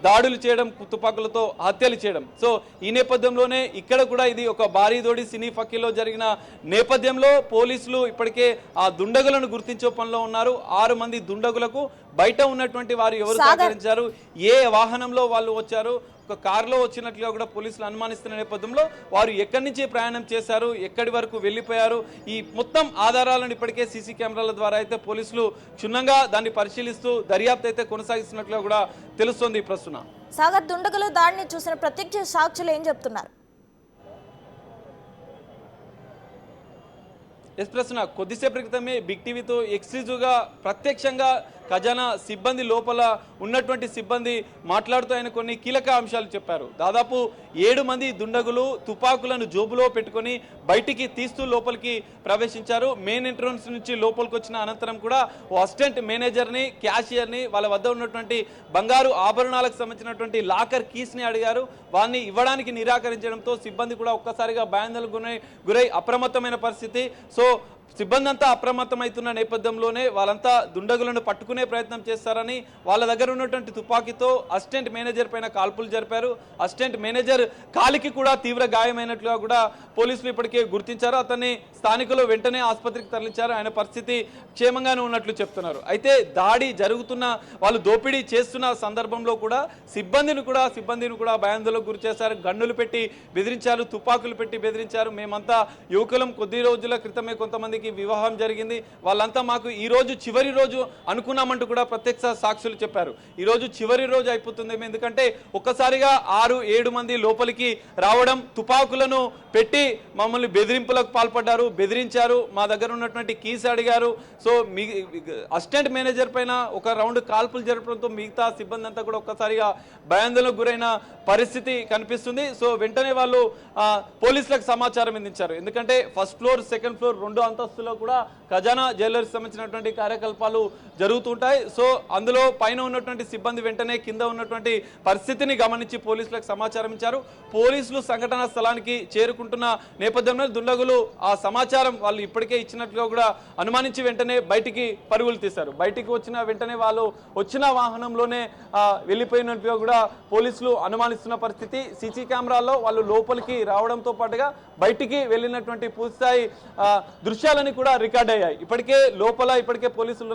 దాడులు చేయడం, తుపాకులతో హత్యలు చేయడం. సో ఈ నేపథ్యంలోనే ఇక్కడ కూడా ఇది ఒక భారీ దోడి సినీ ఫక్కీలో జరిగిన నేపథ్యంలో పోలీసులు ఇప్పటికే ఆ దుండగులను గుర్తించే పనిలో ఉన్నారు. 6 మంది దుండగులకు బయట ఉన్నటువంటి వారు ఎవరు సహకరించారు, ఏ వాహనంలో వాళ్ళు వచ్చారు, ఒక కారులో వచ్చినట్లుగా కూడా పోలీసులు అనుమానిస్తున్న నేపథ్యంలో వారు ఎక్కడి నుంచి ప్రయాణం చేశారు, ఎక్కడి వరకు వెళ్ళిపోయారు, ఈ మొత్తం ఆధారాలను ఇప్పటికే సీసీ కెమెరాల ద్వారా అయితే పోలీసులు క్షుణ్ణంగా దాన్ని పరిశీలిస్తూ దర్యాప్తు అయితే కొనసాగిస్తున్నట్లుగా కూడా తెలుస్తోంది. ప్రస్తుతం సాగర్, దుండగులు దాడిని చూసిన ప్రత్యక్ష సాక్షులు ఏం చెప్తున్నారు? ప్రశ్న కొద్దిసేపటి క్రితమే బిగ్ టీవీతో ఎక్స్క్లూజివ్గా ప్రత్యక్షంగా ఖజానా సిబ్బంది లోపల ఉన్నటువంటి సిబ్బంది మాట్లాడుతూ ఆయన కొన్ని కీలక అంశాలు చెప్పారు. దాదాపు 7 మంది దుండగులు తుపాకులను జోబులో పెట్టుకొని బయటికి తీస్తూ లోపలికి ప్రవేశించారు. మెయిన్ ఎంట్రన్స్ నుంచి లోపలికి వచ్చిన అనంతరం కూడా ఓ అసిస్టెంట్ మేనేజర్ని, క్యాషియర్ని, వాళ్ళ వద్ద ఉన్నటువంటి బంగారు ఆభరణాలకు సంబంధించినటువంటి లాకర్ కీస్ని అడిగారు. వారిని ఇవ్వడానికి నిరాకరించడంతో సిబ్బంది కూడా ఒక్కసారిగా భయాందోళనకు గురై అప్రమత్తమైన పరిస్థితి. సో సిబ్బంది అంతా అప్రమత్తమవుతున్న నేపథ్యంలోనే వాళ్ళంతా దుండగులను పట్టుకునే ప్రయత్నం చేస్తారని వాళ్ళ దగ్గర ఉన్నటువంటి తుపాకీతో అసిస్టెంట్ మేనేజర్ పైన కాల్పులు జరిపారు. అసిస్టెంట్ మేనేజర్ కాలికి కూడా తీవ్ర గాయమైనట్లుగా కూడా పోలీసులు ఇప్పటికే గుర్తించారు. అతన్ని స్థానికులు వెంటనే ఆసుపత్రికి తరలించారు. ఆయన పరిస్థితి క్షేమంగానే ఉన్నట్లు చెప్తున్నారు. అయితే దాడి జరుగుతున్న, వాళ్ళు దోపిడీ చేస్తున్న సందర్భంలో కూడా సిబ్బందిని కూడా భయాందోళనకు గురి చేశారు. గన్నులు పెట్టి బెదిరించారు, తుపాకులు పెట్టి బెదిరించారు. మేమంతా యువకులం, కొద్ది రోజుల క్రితమే కొంతమందికి వివాహం జరిగింది, వాళ్ళంతా మాకు ఈ రోజు చివరి రోజు అనుకున్నామంటూ కూడా ప్రత్యక్ష సాక్షులు చెప్పారు. ఈ రోజు చివరి రోజు అయిపోతుంది, ఎందుకంటే ఒక్కసారిగా 6-7 మంది లోపలికి రావడం, తుపాకులను పెట్టి మమ్మల్ని బెదిరింపులకు పాల్పడ్డారు, బెదిరించారు, మా దగ్గర ఉన్నటువంటి కీస్ అడిగారు. సో అసిస్టెంట్ మేనేజర్ పైన ఒక రౌండ్ కాల్పులు జరపడంతో మిగతా సిబ్బంది అంతా కూడా ఒక్కసారిగా భయాందోళనకు గురైన పరిస్థితి కనిపిస్తుంది. సో వెంటనే వాళ్ళు పోలీసులకు సమాచారం అందించారు. ఎందుకంటే ఫస్ట్ ఫ్లోర్, సెకండ్ ఫ్లోర్ 2 అంతస్తులో కూడా ఖజానా జ్యువెలర్స్ సంబంధించినటువంటి కార్యకలాపాలు జరుగుతుంటాయి. సో అందులో పైన ఉన్నటువంటి సిబ్బంది వెంటనే కింద ఉన్నటువంటి పరిస్థితిని గమనించి పోలీసులకు సమాచారం ఇచ్చారు. పోలీసులు సంఘటనా స్థలానికి చేరుకుంటున్న నేపథ్యంలో దుండగులు ఆ సమాచారం వాళ్ళు ఇప్పటికే ఇచ్చినట్లుగా కూడా అనుమానించి వెంటనే బయటికి పరుగులు తీశారు. బయటికి వచ్చిన వెంటనే వాళ్ళు వచ్చిన వాహనంలోనే వెళ్ళిపోయినట్లుగా కూడా పోలీసులు అనుమానిస్తున్న పరిస్థితి. సీసీ కెమెరాల్లో వాళ్ళు లోపలికి రావడంతో పాటుగా బయటికి వెళ్ళినటువంటి పూర్తిస్థాయి దృశ్యాలని కూడా రికార్డ్ అయ్యాయి. ఇప్పటికే పోలీసులు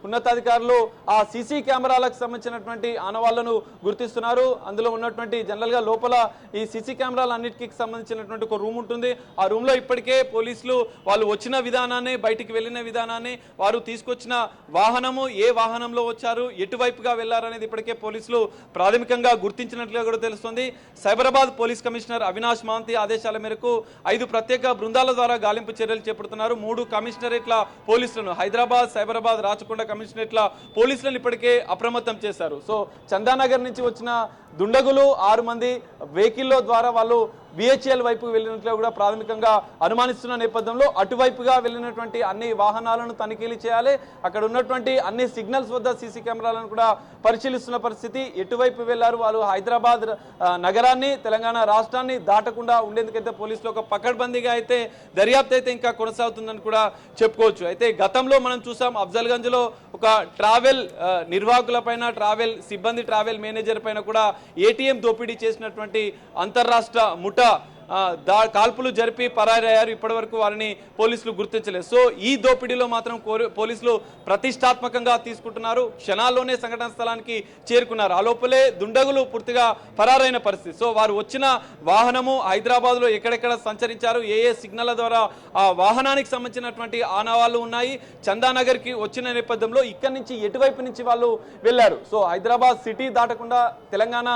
ఉన్నతాధికారులు ఆ సీసీ కెమెరాలకు సంబంధించినటువంటి ఆనవాళ్లను గుర్తిస్తున్నారు. అందులో ఉన్నటువంటి జనరల్ గా లోపల ఈ సీసీ కెమెరాలు అన్నిటికీ సంబంధించినటువంటి ఒక రూమ్ ఉంటుంది. ఆ రూమ్ లో ఇప్పటికే పోలీసులు వాళ్ళు వచ్చిన విధానాన్ని, బయటికి వెళ్ళిన విధానాన్ని, వారు తీసుకొచ్చిన వాహనము, ఏ వాహనంలో వచ్చారు, ఎటువైపుగా వెళ్లారనేది ఇప్పటికే పోలీసులు ప్రాథమికంగా గుర్తించినట్లుగా కూడా తెలుస్తుంది. సైబరాబాద్ పోలీస్ కమిషనర్ అవినాష్ మహంతి ఆదేశాల మేరకు 5 ప్రత్యేక బృందాల ద్వారా గాలింపు చర్యలు చేపడుతున్నారు. 3 కమిషనరేట్ల పోలీసులను, హైదరాబాద్, సైబరాబాద్, రాచకొండ కమిషనరేట్ల పోలీసులను ఇప్పటికే అప్రమత్తం చేశారు. సో చందానగర్ నుంచి వచ్చిన దుండగులు 6 మంది వెహికల్లో ద్వారా వాళ్ళు బిహెచ్ఎల్ వైపు వెళ్ళినట్లు కూడా ప్రాథమికంగా అనుమానిస్తున్న నేపథ్యంలో అటువైపుగా వెళ్ళినటువంటి అన్ని వాహనాలను తనిఖీలు చేయాలి. అక్కడ ఉన్నటువంటి అన్ని సిగ్నల్స్ వద్ద సీసీ కెమెరాలను కూడా పరిశీలిస్తున్న పరిస్థితి. ఎటువైపు వెళ్లారు వాళ్ళు, హైదరాబాద్ నగరాన్ని, తెలంగాణ రాష్ట్రాన్ని దాటకుండా ఉండేందుకైతే పోలీసులు ఒక పకడ్బందీగా అయితే దర్యాప్తు అయితే ఇంకా కొనసాగుతుందని కూడా చెప్పుకోవచ్చు. అయితే గతంలో మనం చూసాం అఫ్జల్గంజ్ లో ఒక ట్రావెల్ నిర్వాహకుల పైన, ట్రావెల్ మేనేజర్ పైన కూడా ఏటీఎం దోపిడీ చేసినటువంటి అంతర్రాష్ట్ర ముఠా కాల్పులు జరిపి పరారయ్యారు. ఇప్పటి వరకు వారిని పోలీసులు గుర్తించలేదు. సో ఈ దోపిడీలో మాత్రం పోలీసులు ప్రతిష్టాత్మకంగా తీసుకుంటున్నారు. క్షణాల్లోనే సంఘటన స్థలానికి చేరుకున్నారు. ఆ లోపలే దుండగులు పూర్తిగా పరారైన పరిస్థితి. సో వారు వచ్చిన వాహనము హైదరాబాద్ లో ఎక్కడెక్కడ సంచరించారు, ఏ సిగ్నల్ ద్వారా ఆ వాహనానికి సంబంధించినటువంటి ఆనవాళ్లు ఉన్నాయి, చందానగర్ కి వచ్చిన నేపథ్యంలో ఇక్కడి నుంచి ఎటువైపు నుంచి వాళ్ళు వెళ్లారు. సో హైదరాబాద్ సిటీ దాటకుండా, తెలంగాణ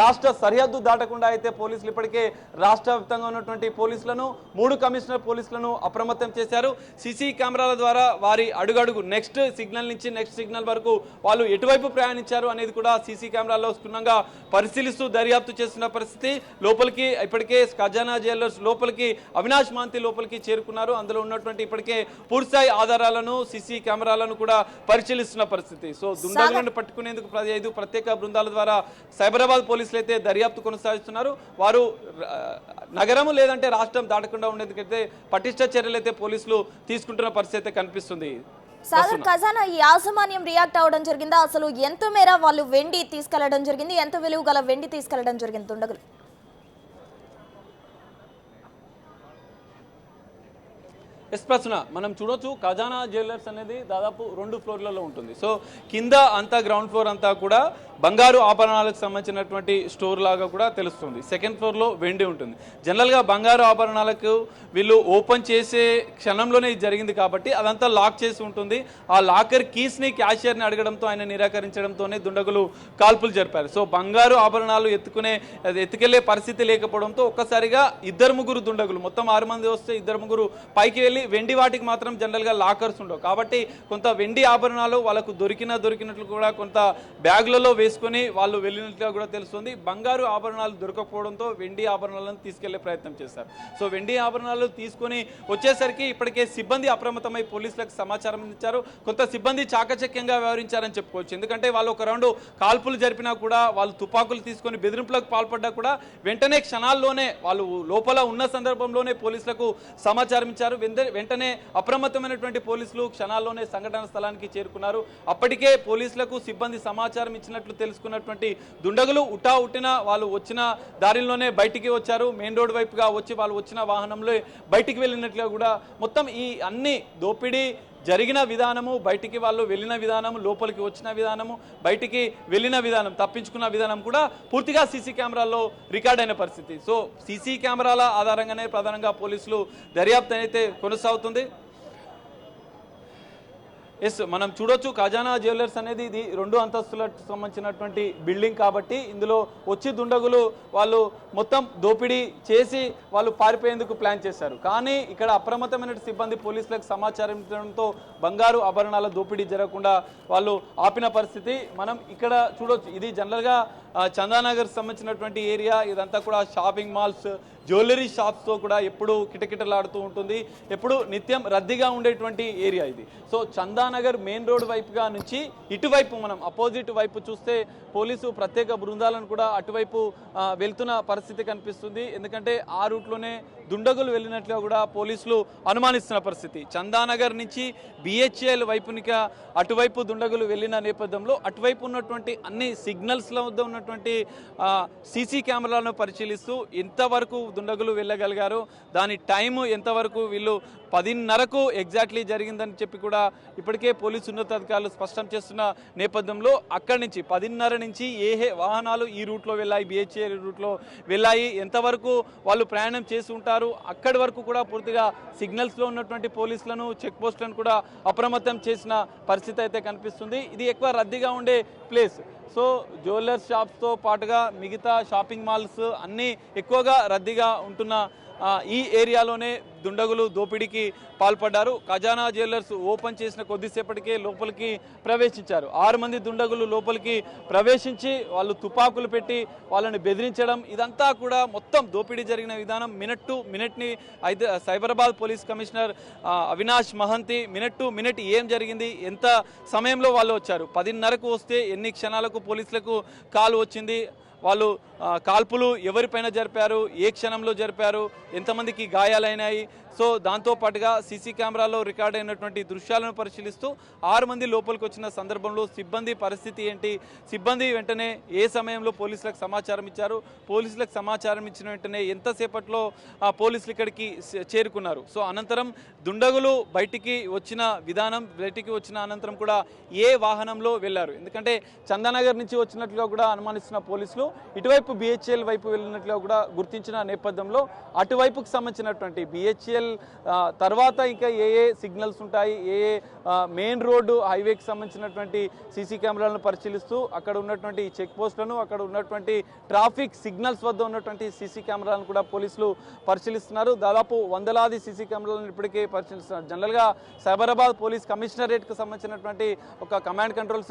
రాష్ట్ర సరిహద్దు దాటకుండా అయితే పోలీసులు ఇప్పటికే రాష్ట్ర వ్యాప్తంగా ఉన్నటువంటి పోలీసులను, 3 కమిషనర్ పోలీసులను అప్రమత్తం చేశారు. సీసీ కెమెరాల ద్వారా వారి అడుగడుగు నెక్స్ట్ సిగ్నల్ నుంచి నెక్స్ట్ సిగ్నల్ వరకు వాళ్ళు ఎటువైపు ప్రయాణించారు అనేది కూడా సీసీ కెమెరాల్లో క్షుణ్ణంగా పరిశీలిస్తూ దర్యాప్తు చేస్తున్న పరిస్థితి. లోపలికి ఇప్పటికే ఖజానా జ్యువెలర్స్ లోపలికి అవినాష్ మహంతి లోపలికి చేరుకున్నారు. అందులో ఉన్నటువంటి ఇప్పటికే పూర్తిస్థాయి ఆధారాలను, సీసీ కెమెరాలను కూడా పరిశీలిస్తున్న పరిస్థితి. సో దుండగులను పట్టుకునేందుకు 5 ప్రత్యేక బృందాల ద్వారా సైబరాబాద్ పోలీసులు అయితే దర్యాప్తు కొనసాగిస్తున్నారు. వారు నగరము లేదంటే రాష్ట్రం దాటకుండా ఉండేందుకైతే పటిష్ట చర్యలు అయితే పోలీసులు తీసుకుంటున్న పరిస్థితి కనిపిస్తుంది. సాగర్, ఖజానా యాజమాన్యం రియాక్ట్ అవ్వడం జరిగిందా? అసలు ఎంత మేర వాళ్ళు వెండి తీసుకెళ్లడం జరిగింది, ఎంత విలువ గల వెండి తీసుకెళ్లడం జరిగింది దుండగులు? ప్రశ్న మనం చూడొచ్చు, ఖజానా జ్యువెలర్స్ అనేది దాదాపు 2 ఫ్లోర్లలో ఉంటుంది. సో కింద అంతా గ్రౌండ్ ఫ్లోర్ అంతా కూడా బంగారు ఆభరణాలకు సంబంధించినటువంటి స్టోర్ లాగా కూడా తెలుస్తుంది. సెకండ్ ఫ్లోర్లో వెండి ఉంటుంది. జనరల్గా బంగారు ఆభరణాలకు వీళ్ళు ఓపెన్ చేసే క్షణంలోనే ఇది జరిగింది కాబట్టి అదంతా లాక్ చేసి ఉంటుంది. ఆ లాకర్ కీస్ని క్యాషియర్ని అడగడంతో ఆయన నిరాకరించడంతోనే దుండగులు కాల్పులు జరిపారు. సో బంగారు ఆభరణాలు ఎత్తుకెళ్లే పరిస్థితి లేకపోవడంతో ఒక్కసారిగా 2-3 దుండగులు, మొత్తం 6 మంది వస్తే 2-3 పైకి వెళ్ళి వెండి వాటికి మాత్రం జనరల్గా లాకర్స్ ఉండవు. కాబట్టి కొంత వెండి ఆభరణాలు వాళ్ళకు దొరికినట్లు కూడా కొంత బ్యాగులలో వేసుకొని వాళ్ళు వెళ్ళినట్లుగా కూడా తెలుస్తుంది. బంగారు ఆభరణాలు దొరకకపోవడంతో వెండి ఆభరణాలను తీసుకెళ్లే ప్రయత్నం చేశారు. సో వెండి ఆభరణాలు తీసుకొని వచ్చేసరికి ఇప్పటికే సిబ్బంది అప్రమత్తమై పోలీసులకు సమాచారం ఇచ్చారు. కొంత సిబ్బంది చాకచక్యంగా వ్యవహరించారని చెప్పుకోవచ్చు. ఎందుకంటే వాళ్ళు ఒక రౌండ్ కాల్పులు జరిపినా కూడా, వాళ్ళు తుపాకులు తీసుకొని బెదిరింపులకు పాల్పడ్డా కూడా వెంటనే క్షణాల్లోనే వాళ్ళు లోపల ఉన్న సందర్భంలోనే పోలీసులకు సమాచారం ఇచ్చారు. వెంటనే అప్రమత్తమైనటువంటి పోలీసులు క్షణాల్లోనే సంఘటన స్థలానికి చేరుకున్నారు. అప్పటికే పోలీసులకు సిబ్బంది సమాచారం ఇచ్చినట్లు తెలుసుకున్నటువంటి దుండగులు ఉట్టిన వాళ్ళు వచ్చిన దారిలోనే బయటికి వచ్చారు. మెయిన్ రోడ్ వైపుగా వచ్చి వాళ్ళు వచ్చిన వాహనంలో బయటికి వెళ్ళినట్లుగా కూడా మొత్తం ఈ అన్ని దోపిడీ జరిగిన విధానము, బయటికి వాళ్ళు వెళ్ళిన విధానం, లోపలికి వచ్చిన విధానము, బయటికి వెళ్ళిన విధానం, తప్పించుకున్న విధానం కూడా పూర్తిగా సీసీ కెమెరాల్లో రికార్డ్ అయిన పరిస్థితి. సో సీసీ కెమెరాల ఆధారంగానే ప్రధానంగా పోలీసులు దర్యాప్తు అయితే కొనసాగుతుంది. ఎస్, మనం చూడొచ్చు ఖజానా జ్యువెలర్స్ అనేది ఇది 2 అంతస్తులకు సంబంధించినటువంటి బిల్డింగ్ కాబట్టి ఇందులో వచ్చి దుండగులు వాళ్ళు మొత్తం దోపిడీ చేసి వాళ్ళు పారిపోయేందుకు ప్లాన్ చేశారు. కానీ ఇక్కడ అప్రమత్తమైన సిబ్బంది పోలీసులకు సమాచారం ఇవ్వడంతో బంగారు ఆభరణాల దోపిడీ జరగకుండా వాళ్ళు ఆపిన పరిస్థితి మనం ఇక్కడ చూడొచ్చు. ఇది జనరల్గా చందానగర్ సంబంధించినటువంటి ఏరియా. ఇదంతా కూడా షాపింగ్ మాల్స్, జ్యువెలరీ షాప్స్తో కూడా ఎప్పుడు కిటకిటలాడుతూ ఉంటుంది. ఎప్పుడు నిత్యం రద్దీగా ఉండేటువంటి ఏరియా ఇది. సో చందానగర్ మెయిన్ రోడ్ వైపుగా నుంచి ఇటువైపు మనం అపోజిట్ వైపు చూస్తే పోలీసు ప్రత్యేక బృందాలను కూడా అటువైపు వెళ్తున్న పరిస్థితి కనిపిస్తుంది. ఎందుకంటే ఆ రూట్లోనే దుండగులు వెళ్ళినట్లుగా కూడా పోలీసులు అనుమానిస్తున్న పరిస్థితి. చందానగర్ నుంచి బిహెచ్ఎల్ వైపునిక అటువైపు దుండగులు వెళ్ళిన నేపథ్యంలో అటువైపు ఉన్నటువంటి అన్ని సిగ్నల్స్ల వద్ద ఉన్నటువంటి సీసీ కెమెరాలను పరిశీలిస్తూ ఎంతవరకు దుండగులు వెళ్ళగలిగారు, దాని టైము ఎంతవరకు, వీళ్ళు 10:30కు ఎగ్జాక్ట్లీ జరిగిందని చెప్పి కూడా ఇప్పటికే పోలీసు ఉన్నతాధికారులు స్పష్టం చేస్తున్న నేపథ్యంలో అక్కడి నుంచి 10:30 నుంచి ఏ వాహనాలు ఈ రూట్లో వెళ్ళాయి, బిహెచ్ఎల్ రూట్లో వెళ్ళాయి, ఎంతవరకు వాళ్ళు ప్రయాణం చేసి ఉంటారు, అక్కడి వరకు కూడా పూర్తిగా సిగ్నల్స్లో ఉన్నటువంటి పోలీసులను, చెక్ పోస్టులను కూడా అప్రమత్తం చేసిన పరిస్థితి అయితే కనిపిస్తుంది. ఇది ఎక్కువ రద్దీగా ఉండే ప్లేస్. సో జ్యువెలర్స్ షాప్స్తో పాటుగా మిగతా షాపింగ్ మాల్స్ అన్నీ ఎక్కువగా రద్దీగా ఉంటున్న ఈ ఏరియాలోనే దుండగులు దోపిడీకి పాల్పడ్డారు. ఖజానా జ్యువెలర్స్ ఓపెన్ చేసిన కొద్దిసేపటికే లోపలికి ప్రవేశించారు. 6 మంది దుండగులు లోపలికి ప్రవేశించి వాళ్ళు తుపాకులు పెట్టి వాళ్ళని బెదిరించడం, ఇదంతా కూడా మొత్తం దోపిడీ జరిగిన విధానం మినిట్ టు మినిట్ని అయితే Cyberabad police commissioner Avinash Mohanty minute to minute ఏం జరిగింది, ఎంత సమయంలో వాళ్ళు వచ్చారు, 10:30కు వస్తే ఎన్ని క్షణాలకు పోలీసులకు కాల్ వచ్చింది, వాళ్ళు కాల్పులు ఎవరిపైన జరిపారు, ఏ క్షణంలో జరిపారు, ఎంతమందికి గాయాలైనాయి. సో దాంతోపాటుగా సీసీ కెమెరాలో రికార్డ్ అయినటువంటి దృశ్యాలను పరిశీలిస్తూ 6 మంది లోపలికి వచ్చిన సందర్భంలో సిబ్బంది పరిస్థితి ఏంటి, సిబ్బంది వెంటనే ఏ సమయంలో పోలీసులకు సమాచారం ఇచ్చారు, పోలీసులకు సమాచారం ఇచ్చిన వెంటనే ఎంతసేపట్లో పోలీసులు ఇక్కడికి చేరుకున్నారు. సో అనంతరం దుండగులు బయటికి వచ్చిన విధానం, బయటికి వచ్చిన అనంతరం కూడా ఏ వాహనంలో వెళ్లారు, ఎందుకంటే చందానగర్ నుంచి వచ్చినట్లుగా కూడా అనుమానిస్తున్న పోలీసులు ఇటువైపు బిహెచ్ఎల్ వైపు వెళ్ళినట్లుగా కూడా గుర్తించిన నేపథ్యంలో అటువైపుకు సంబంధించినటువంటి బిహెచ్ఎల్ తర్వాత ఇంకా ఏ సిగ్నల్స్ ఉంటాయి, ఏ మెయిన్ రోడ్డు హైవేకి సంబంధించినటువంటి సీసీ కెమెరాలను పరిశీలిస్తూ అక్కడ ఉన్నటువంటి చెక్ పోస్టులను, అక్కడ ఉన్నటువంటి ట్రాఫిక్ సిగ్నల్స్ వద్ద ఉన్నటువంటి సీసీ కెమెరాలను కూడా పోలీసులు పరిశీలిస్తున్నారు. దాదాపు వందలాది సీసీ కెమెరాలను ఇప్పటికే పరిశీలిస్తున్నారు. జనరల్గా సైబరాబాద్ పోలీస్ కమిషనరేట్కి సంబంధించినటువంటి ఒక కమాండ్ కంట్రోల్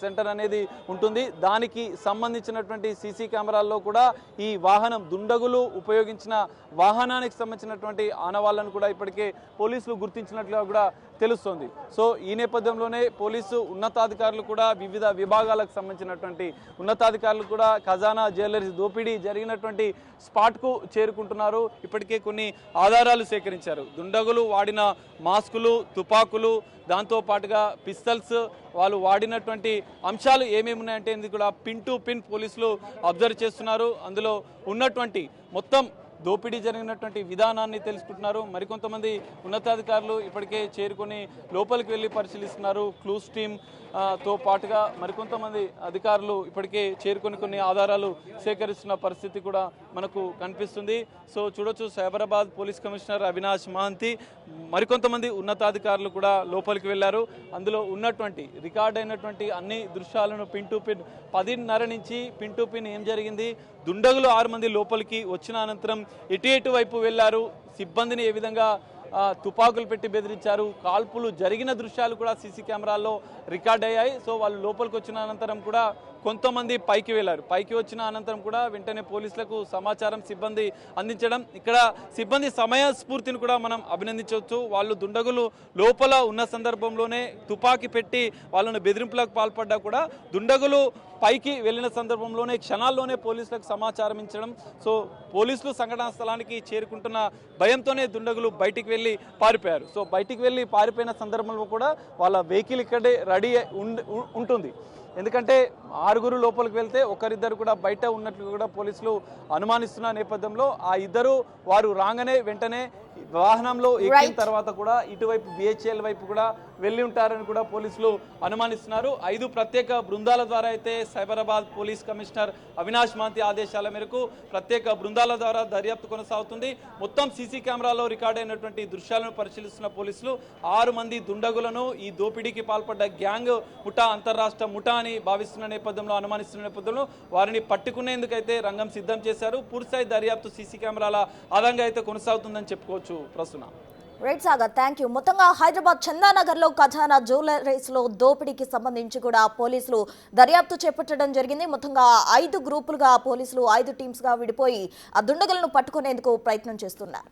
సెంటర్ అనేది ఉంటుంది. దానికి సంబంధించినటువంటి సీసీ కెమెరాల్లో కూడా ఈ వాహనం దుండగులు ఉపయోగించిన వాహనానికి సంబంధించినటువంటి ఆనవాళ్లను కూడా ఇప్పటికే పోలీసులు గుర్తించినట్లుగా కూడా తెలుస్తోంది. సో ఈ నేపథ్యంలోనే పోలీసు ఉన్నతాధికారులు కూడా వివిధ విభాగాలకు సంబంధించినటువంటి ఉన్నతాధికారులు కూడా ఖజానా జ్యువెలరీ దోపిడీ జరిగినటువంటి స్పాట్కు చేరుకుంటున్నారు. ఇప్పటికే కొన్ని ఆధారాలు సేకరించారు. దుండగులు వాడిన మాస్కులు, తుపాకులు, దాంతో పాటుగా పిస్తల్స్, వాళ్ళు వాడినటువంటి అంశాలు ఏమేమి ఉన్నాయంటే ఇది కూడా పిన్ టు పిన్ పోలీసులు అబ్జర్వ్ చేస్తున్నారు. అందులో ఉన్నటువంటి మొత్తం దోపిడీ జరిగినటువంటి విధానాన్ని తెలుసుకుంటున్నారు. మరికొంతమంది ఉన్నతాధికారులు ఇప్పటికే చేరుకొని లోపలికి వెళ్ళి పరిశీలిస్తున్నారు. క్లూస్ టీమ్ తో పాటుగా మరికొంతమంది అధికారులు ఇప్పటికే చేరుకొని కొన్ని ఆధారాలు సేకరిస్తున్న పరిస్థితి కూడా మనకు కనిపిస్తుంది. సో చూడొచ్చు, సైబరాబాద్ పోలీస్ కమిషనర్ అవినాష్ మహంతి మరికొంతమంది ఉన్నతాధికారులు కూడా లోపలికి వెళ్ళారు. అందులో ఉన్నటువంటి రికార్డ్ అయినటువంటి అన్ని దృశ్యాలను పిన్ టు పిన్ 10:30 నుంచి పిన్ టు పిన్ ఏం జరిగింది, దుండగులు 6 మంది లోపలికి వచ్చిన అనంతరం ఎటు వైపు వెళ్ళారు, సిబ్బందిని ఏ విధంగా తుపాకులు పెట్టి బెదిరించారు. కాల్పులు జరిగిన దృశ్యాలు కూడా సీసీ కెమెరాల్లో రికార్డ్ అయ్యాయి. సో వాళ్ళు లోపలికి వచ్చిన అనంతరం కూడా కొంతమంది పైకి వెళ్ళారు. పైకి వచ్చిన అనంతరం కూడా వెంటనే పోలీసులకు సమాచారం సిబ్బంది అందించడం, ఇక్కడ సిబ్బంది సమయస్ఫూర్తిని కూడా మనం అభినందించవచ్చు. వాళ్ళు దుండగులు లోపల ఉన్న సందర్భంలోనే తుపాకీ పెట్టి వాళ్ళను బెదిరింపులకు పాల్పడ్డా కూడా దుండగులు పైకి వెళ్ళిన సందర్భంలోనే క్షణాల్లోనే పోలీసులకు సమాచారం ఇచ్చడం. సో పోలీసులు సంఘటనా స్థలానికి చేరుకుంటున్న భయంతోనే దుండగులు బయటికి వెళ్ళి పారిపోయారు. సో బయటికి వెళ్ళి పారిపోయిన సందర్భంలో కూడా వాళ్ళ వెహికల్ ఇక్కడే రెడీ ఉంటుంది. ఎందుకంటే 6 లోపలికి వెళ్తే ఒకరిద్దరు కూడా బయట ఉన్నట్లు కూడా పోలీసులు అనుమానిస్తున్న నేపథ్యంలో ఆ ఇద్దరు వారు రాగానే వెంటనే వాహనంలో ఎక్కిన తర్వాత కూడా ఇటువైపు బిహెచ్ఎల్ వైపు కూడా వెళ్ళి ఉంటారని కూడా పోలీసులు అనుమానిస్తున్నారు. 5 ప్రత్యేక బృందాల ద్వారా అయితే సైబరాబాద్ పోలీస్ కమిషనర్ అవినాష్ మాంతి ఆదేశాల మేరకు ప్రత్యేక బృందాల ద్వారా దర్యాప్తు కొనసాగుతుంది. మొత్తం సీసీ కెమెరాలో రికార్డ్ అయినటువంటి దృశ్యాలను పరిశీలిస్తున్న పోలీసులు 6 మంది దుండగులను ఈ దోపిడీకి పాల్పడ్డ గ్యాంగ్ ముఠా అంతర్రాష్ట్ర ముఠా అని భావిస్తున్న నేపథ్యంలో అనుమానిస్తున్న నేపథ్యంలో వారిని పట్టుకునేందుకైతే రంగం సిద్ధం చేశారు. పూర్తిస్థాయి దర్యాప్తు సీసీ కెమెరాల ఆధారంగా అయితే కొనసాగుతుందని చెప్పుకోవచ్చు. ప్రస్తుతం రైట్ సాగర్, థ్యాంక్ యూ. మొత్తంగా హైదరాబాద్ చందానగర్లో ఖజానా జ్యువెలరీస్లో దోపిడీకి సంబంధించి కూడా పోలీసులు దర్యాప్తు చేపట్టడం జరిగింది. మొత్తంగా 5 గ్రూపులుగా పోలీసులు 5 టీమ్స్గా విడిపోయి ఆ దుండగులను పట్టుకునేందుకు ప్రయత్నం చేస్తున్నారు.